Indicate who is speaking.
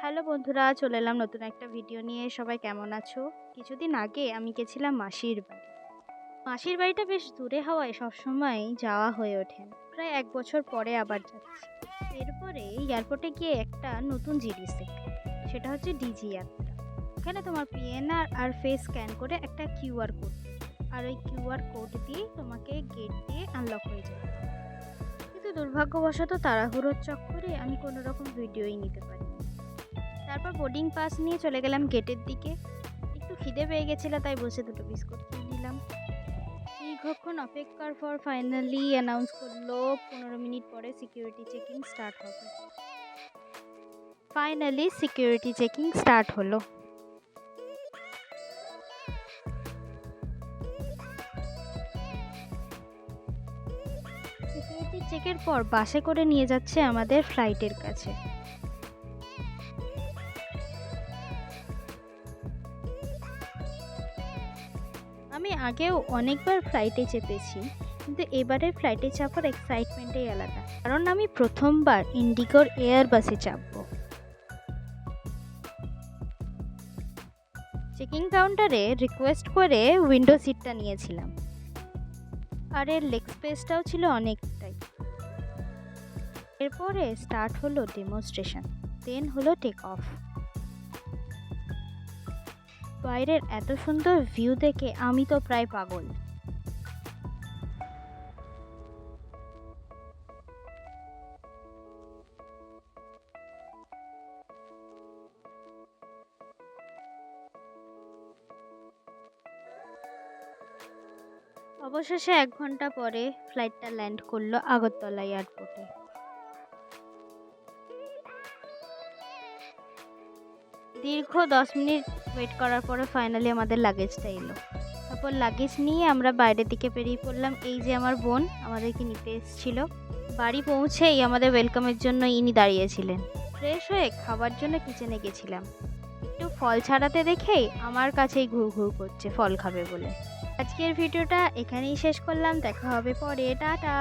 Speaker 1: Hello বন্ধুরা, চলে এলাম নতুন একটা ভিডিও নিয়ে। সবাই কেমন আছো? কিছুদিন আগে আমি গেছিলাম মাসির বাড়ি। মাসির বাড়িটা বেশ দূরে হওয়ায় সবসময় যাওয়া হয়ে ওঠে না। প্রায় 1 বছর পরে আবার যাচ্ছি। এরপরে এয়ারপোর্টে গিয়ে একটা নতুন জিনিস দেখলাম, সেটা হচ্ছে ডিজি যাত্রা। এখানে তোমার পিএনআর আর ফেস স্ক্যান করে একটা কিউআর কোড, আর ওই কিউআর কোড দিয়ে তোমাকে গেট দিয়ে আনলক হয়ে যাবে। কিন্তু দুর্ভাগ্যবশত তাড়াহুড়োর চক্করে আমি কোনো রকম ভিডিওই নিতে পারিনি। তারপর বোর্ডিং পাস নিয়ে চলে গেলাম গেটের দিকে। একটু খিদে পেয়ে গেছিল, তাই বসে দুটো বিস্কুট খেয়ে নিলাম। দীর্ঘক্ষণ অপেক্ষার পর ফাইনালি অ্যানাউন্স করলো 15 মিনিট পরে সিকিউরিটি চেকিং স্টার্ট হবে। ফাইনালি সিকিউরিটি চেকিং স্টার্ট হলো। সিকিউরিটি চেকের পর বাসে করে নিয়ে যাচ্ছে আমাদের ফ্লাইটের কাছে। আমি আগেও অনেকবার ফ্লাইটে চেপেছি, কিন্তু এবারের ফ্লাইটে চাপার এক্সাইটমেন্টই আলাদা, কারণ আমি প্রথমবার ইন্ডিগোর এয়ারবাসে চাপবো। চেকিং কাউন্টারে রিকোয়েস্ট করে উইন্ডো সিটটা নিয়েছিলাম, আর এর লেগ স্পেসটাও ছিল অনেকটাই। এরপরে স্টার্ট হলো ডেমনস্ট্রেশন, দেন হলো টেক অফ। বাইরের এত সুন্দর ভিউ দেখে আমি তো প্রায় পাগল। অবশেষে 1 ঘন্টা পরে ফ্লাইটটা ল্যান্ড করলো আগরতলা এয়ারপোর্টে। দীর্ঘ 10 মিনিট ওয়েট করার পরে ফাইনালি আমাদের লাগেজটা এলো। তারপর লাগেজ নিয়ে আমরা বাইরের দিকে বেরিয়ে পড়লাম। এই যে আমার বোন আমাদেরকে নিতে এসেছিল। বাড়ি পৌঁছেই আমাদের ওয়েলকামের জন্য ইনি দাঁড়িয়েছিলেন। ফ্রেশ হয়ে খাবার জন্য কিচেনে গেছিলাম। একটু ফল ছাড়াতে দেখেই আমার কাছেই ঘুর ঘুর করছে ফল খাবে বলে। আজকের ভিডিওটা এখানেই শেষ করলাম, দেখা হবে পরে, টাটা।